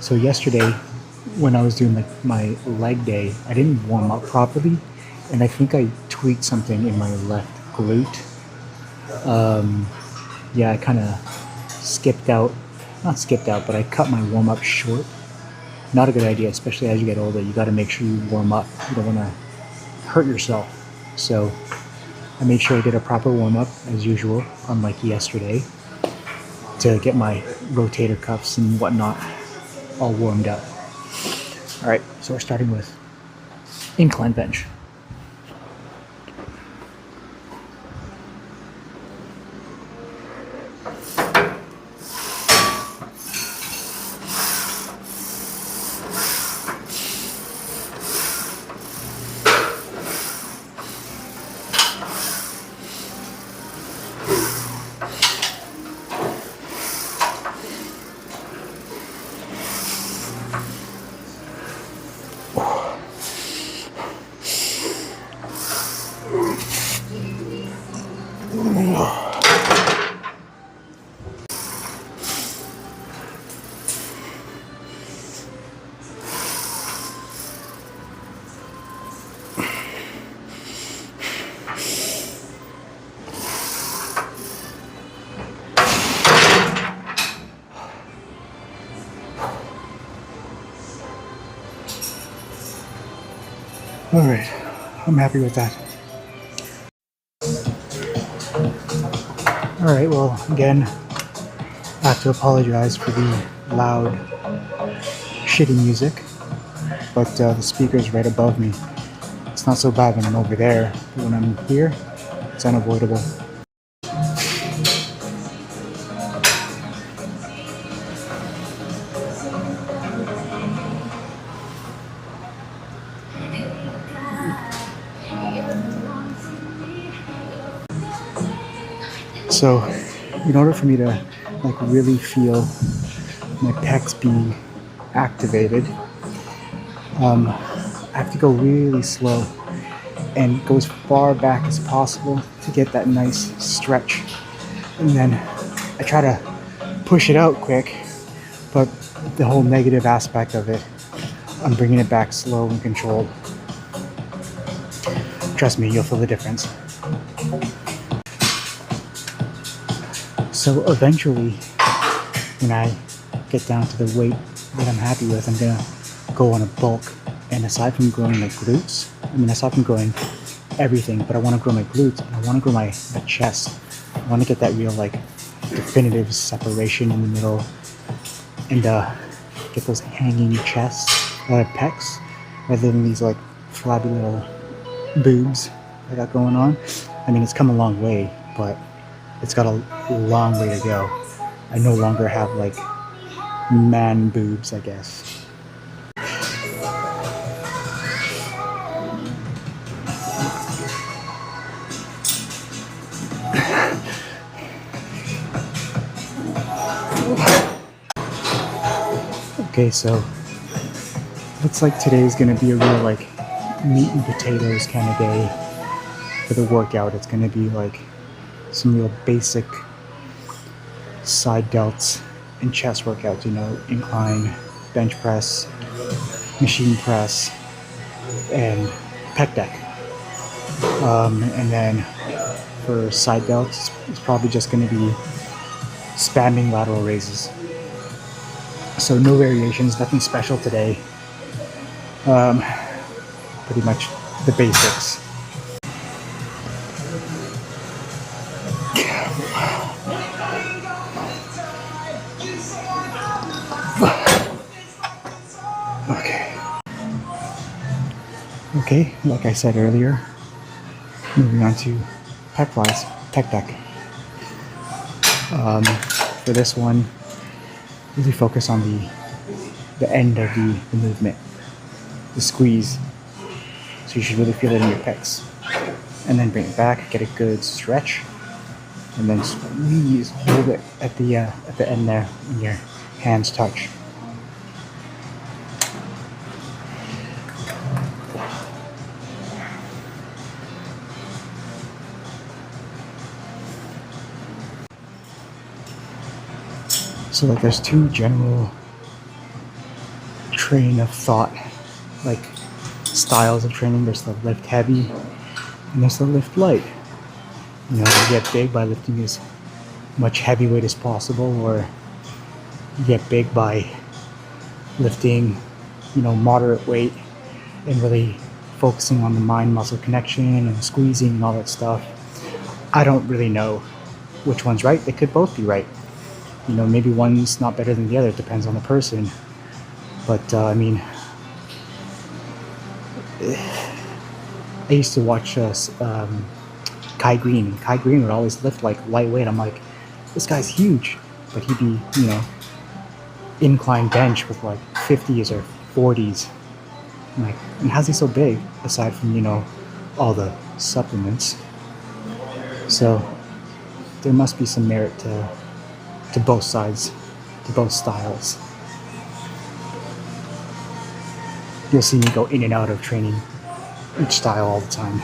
So yesterday, when I was doing like my leg day, I didn't warm up properly, and I think I tweaked something in my left glute. Yeah, I kind of skipped out, not skipped out, but I cut my warm up short. Not a good idea, especially as you get older. You got to make sure you warm up. You don't want to hurt yourself. So I made sure I did a proper warm up as usual, unlike yesterday, to get my rotator cuffs and whatnot all warmed up. All right, so we're starting with incline bench. All right, I'm happy with that. All right, well, again, I have to apologize for the loud, shitty music, but the speaker's right above me. It's not so bad when I'm over there, but when I'm here, it's unavoidable. So, in order for me to like really feel my pecs being activated, I have to go really slow and go as far back as possible to get that nice stretch. And then I try to push it out quick, but the whole negative aspect of it, I'm bringing it back slow and controlled. Trust me, you'll feel the difference. So eventually, when I get down to the weight that I'm happy with, I'm gonna go on a bulk. And aside from growing my glutes, aside from growing everything, but I want to grow my glutes and I want to grow my chest. I want to get that real like definitive separation in the middle and get those hanging chests, pecs, rather than these like flabby little boobs I got going on. It's come a long way, but it's got a long way to go. I no longer have like man boobs, I guess. Okay, so looks like today's gonna be a real like meat and potatoes kind of day for the workout. It's gonna be like some real basic side delts and chest workouts, incline, bench press, machine press, and pec deck. And then for side delts, it's probably just going to be spamming lateral raises. So no variations, nothing special today. Pretty much the basics. Okay, like I said earlier, moving on to pec flies, pec deck. For this one, really focus on the end of the movement, the squeeze. So you should really feel it in your pecs. And then bring it back, get a good stretch, and then squeeze, hold it at the end there when your hands touch. So like there's two general train of thought, like styles of training. There's the lift heavy and there's the lift light. You get big by lifting as much heavyweight as possible, or you get big by lifting, moderate weight and really focusing on the mind-muscle connection and squeezing and all that stuff. I don't really know which one's right. They could both be right. Maybe one's not better than the other. It depends on the person. But I used to watch Kai Green. And Kai Green would always lift like lightweight. I'm like, this guy's huge, but he'd be, incline bench with like 50s or 40s. I'm like, and how's he so big? Aside from all the supplements. So there must be some merit to both sides, to both styles. You'll see me go in and out of training each style all the time.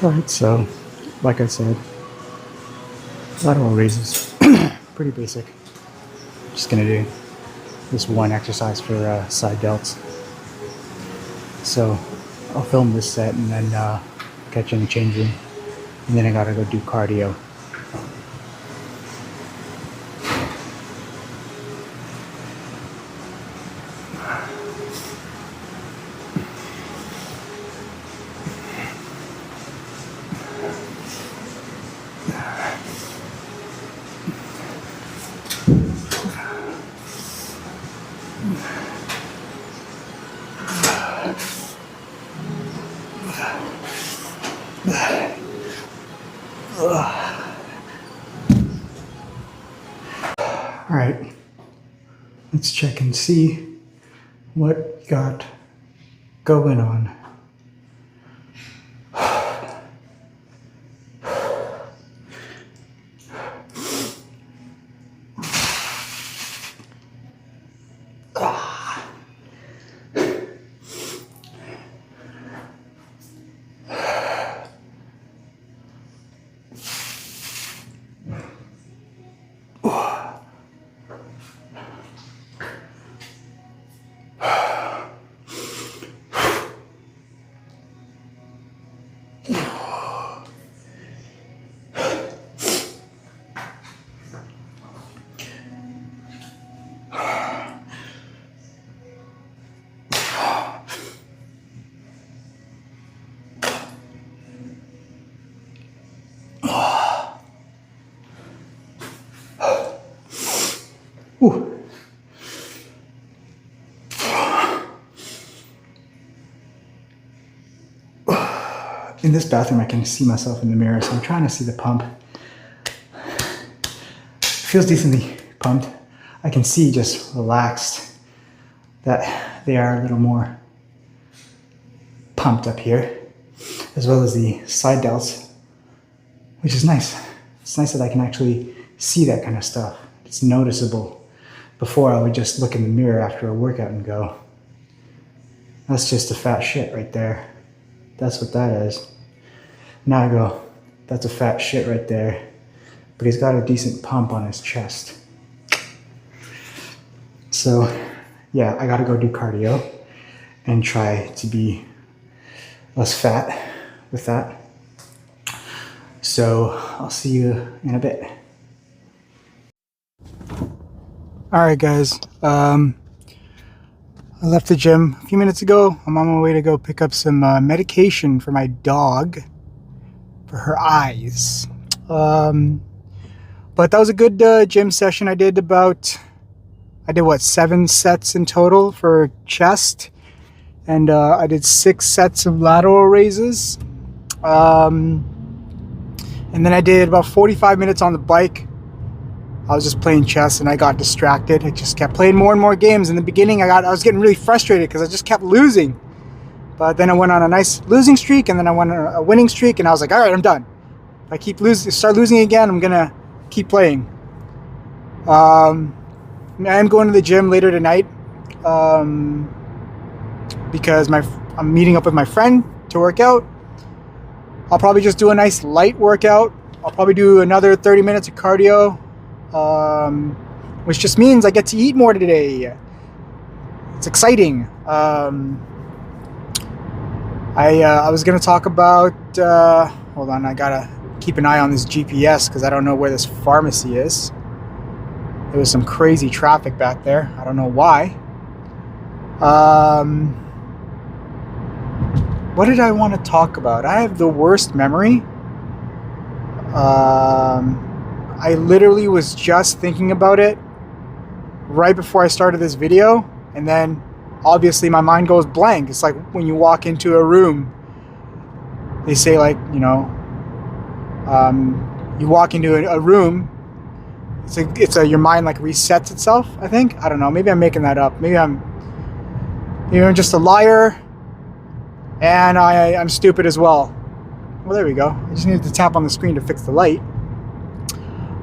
Alright, so like I said, lateral raises, pretty basic. Just gonna do this one exercise for side delts. So I'll film this set and then catch you in the change room, and then I gotta go do cardio. All right, let's check and see what we got going on. Ooh. In this bathroom, I can see myself in the mirror, so I'm trying to see the pump. It feels decently pumped. I can see just relaxed that they are a little more pumped up here, as well as the side delts, which is nice. It's nice that I can actually see that kind of stuff. It's noticeable. Before, I would just look in the mirror after a workout and go, that's just a fat shit right there. That's what that is. Now I go, that's a fat shit right there. But he's got a decent pump on his chest. So yeah, I gotta go do cardio and try to be less fat with that. So I'll see you in a bit. Alright guys, I left the gym a few minutes ago. I'm on my way to go pick up some medication for my dog for her eyes. But that was a good gym session. I did 7 sets in total for chest, and I did 6 sets of lateral raises, and then I did about 45 minutes on the bike. I was just playing chess and I got distracted. I just kept playing more and more games. In the beginning, I was getting really frustrated because I just kept losing. But then I went on a nice losing streak, and then I went on a winning streak, and I was like, all right, I'm done. If I start losing again, I'm gonna keep playing. I am going to the gym later tonight because I'm meeting up with my friend to work out. I'll probably just do a nice light workout. I'll probably do another 30 minutes of cardio, which just means I get to eat more today. It's exciting. I was going to talk about, hold on, I got to keep an eye on this GPS because I don't know where this pharmacy is. There was some crazy traffic back there. I don't know why. What did I want to talk about? I have the worst memory. I literally was just thinking about it right before I started this video, and then obviously my mind goes blank. It's like when you walk into a room, they say, like, you know, you walk into a room, your mind like resets itself, I think. I don't know, maybe I'm making that up. Maybe I'm just a liar, and I'm stupid as well. Well, there we go. I just needed to tap on the screen to fix the light.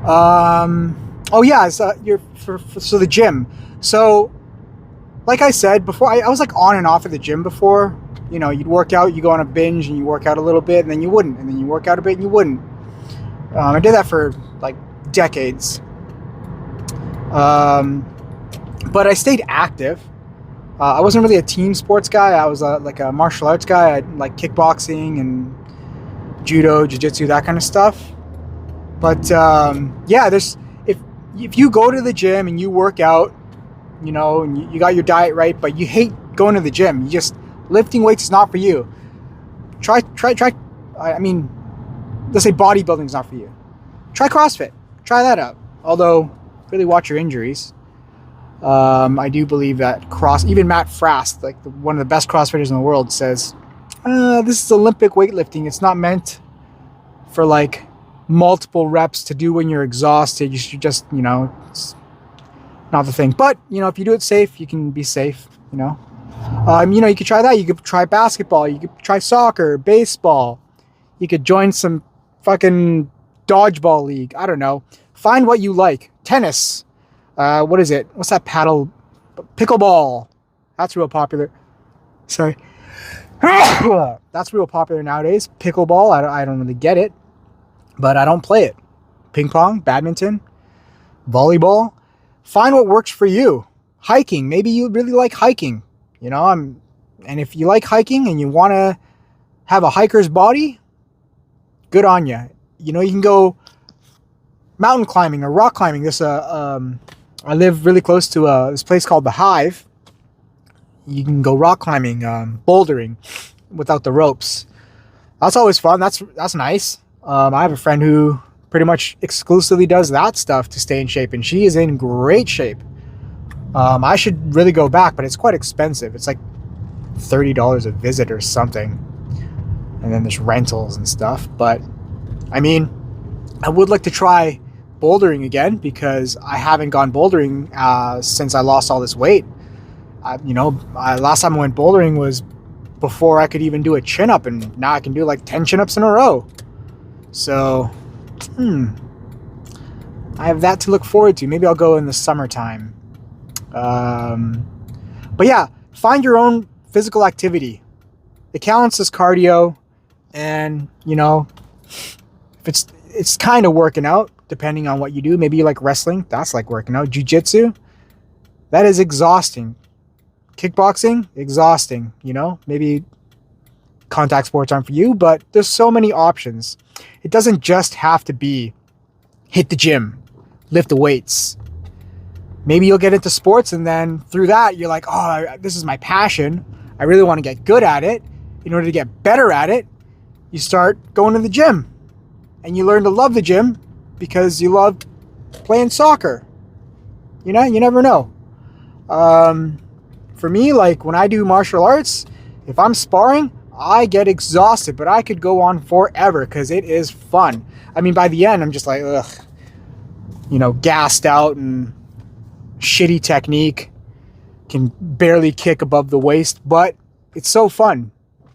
Oh yeah, so the gym. So, like I said before, I was like on and off at the gym before. You know, you'd work out, you go on a binge, and you work out a little bit, and then you wouldn't, and then you work out a bit, and you wouldn't. I did that for like decades. But I stayed active. I wasn't really a team sports guy. I was like a martial arts guy. I like kickboxing and judo, jiu-jitsu, that kind of stuff. But yeah, if you go to the gym and you work out, you know, and you got your diet right, but you hate going to the gym, you just, lifting weights is not for you. Try. I mean, let's say bodybuilding is not for you. Try CrossFit. Try that out. Although, really watch your injuries. I do believe that even Matt Frast, like one of the best CrossFitters in the world, says, this is Olympic weightlifting. It's not meant for like multiple reps to do when you're exhausted. You should just, you know, it's not the thing. But, you know, if you do it safe, you can be safe, you know. You know, you could try that. You could try basketball. You could try soccer, baseball. You could join some fucking dodgeball league. I don't know. Find what you like. Tennis. What is it? What's that paddle? Pickleball. That's real popular. Sorry. That's real popular nowadays. Pickleball. I don't really get it, but I don't play it. Ping pong, badminton, volleyball. Find what works for you. Hiking. Maybe you really like hiking. You know, and if you like hiking and you want to have a hiker's body, good on you. You know, you can go mountain climbing or rock climbing. I live really close to this place called The Hive. You can go rock climbing, bouldering without the ropes. That's always fun. That's nice. I have a friend who pretty much exclusively does that stuff to stay in shape, and she is in great shape. I should really go back, but it's quite expensive. It's like $30 a visit or something. And then there's rentals and stuff. But, I mean, I would like to try bouldering again because I haven't gone bouldering since I lost all this weight. Last time I went bouldering was before I could even do a chin-up, and now I can do like 10 chin-ups in a row. So, I have that to look forward to. Maybe I'll go in the summertime. But yeah, find your own physical activity. It counts as cardio, and you know, if it's kind of working out depending on what you do. Maybe you like wrestling, that's like working out. Jiu-jitsu, that is exhausting. Kickboxing, exhausting. You know, maybe contact sports aren't for you, but there's so many options. It doesn't just have to be hit the gym, lift the weights. Maybe you'll get into sports, and then through that, you're like, oh, this is my passion. I really want to get good at it. In order to get better at it, you start going to the gym. And you learn to love the gym because you love playing soccer. You know, you never know. For me, like when I do martial arts, if I'm sparring, I get exhausted, but I could go on forever because it is fun. I mean, by the end, I'm just like, ugh, you know, gassed out and shitty technique, can barely kick above the waist, but it's so fun.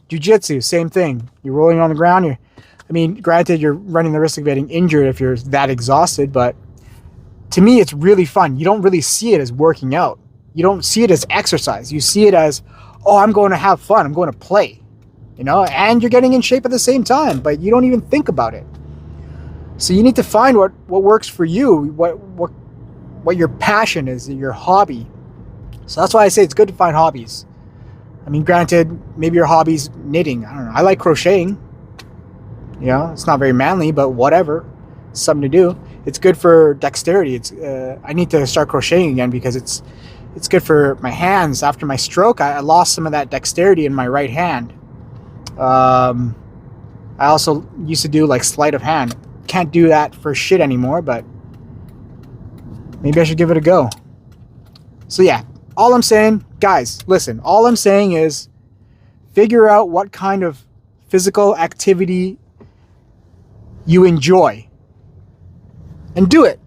Jiu-jitsu, same thing. You're rolling on the ground. Granted, you're running the risk of getting injured if you're that exhausted, but to me, it's really fun. You don't really see it as working out. You don't see it as exercise. You see it as, oh, I'm going to have fun. I'm going to play. you know, and you're getting in shape at the same time, but you don't even think about it. So you need to find what works for you, what your passion is, your hobby. So that's why I say it's good to find hobbies. I mean, granted, maybe your hobby's knitting. I don't know. I like crocheting. You know, it's not very manly, but whatever. It's something to do. It's good for dexterity. I need to start crocheting again because it's good for my hands. After my stroke, I lost some of that dexterity in my right hand. I also used to do like sleight of hand. Can't do that for shit anymore, but maybe I should give it a go. So yeah, all I'm saying, guys, listen, all I'm saying is figure out what kind of physical activity you enjoy and do it.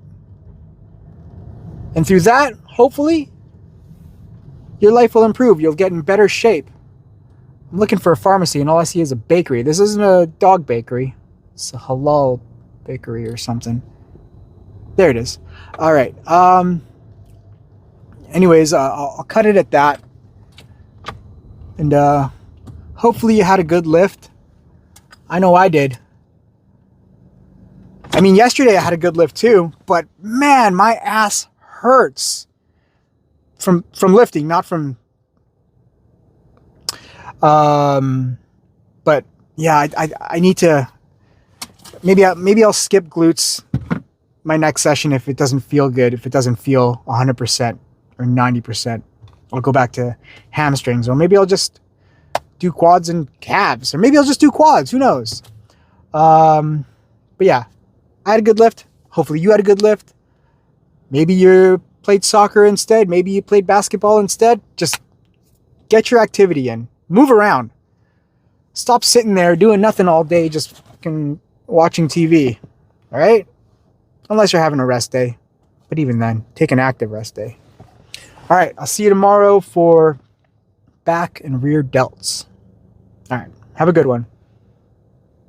And through that, hopefully, your life will improve. You'll get in better shape. I'm looking for a pharmacy and all I see is a bakery. This isn't a dog bakery. It's a halal bakery or something. There it is. All right. Anyways, I'll cut it at that. And hopefully you had a good lift. I know I did. I mean, yesterday I had a good lift too, but man, my ass hurts from lifting, not from. But yeah, I need to. Maybe I'll skip glutes my next session if it doesn't feel good. If it doesn't feel 100% or 90%, I'll go back to hamstrings, or maybe I'll just do quads and calves, or maybe I'll just do quads. Who knows? But yeah. I had a good lift. Hopefully you had a good lift. Maybe you played soccer instead. Maybe you played basketball instead. Just get your activity in. Move around. Stop sitting there doing nothing all day, just fucking watching TV. All right? Unless you're having a rest day. But even then, take an active rest day. All right. I'll see you tomorrow for back and rear delts. All right. Have a good one.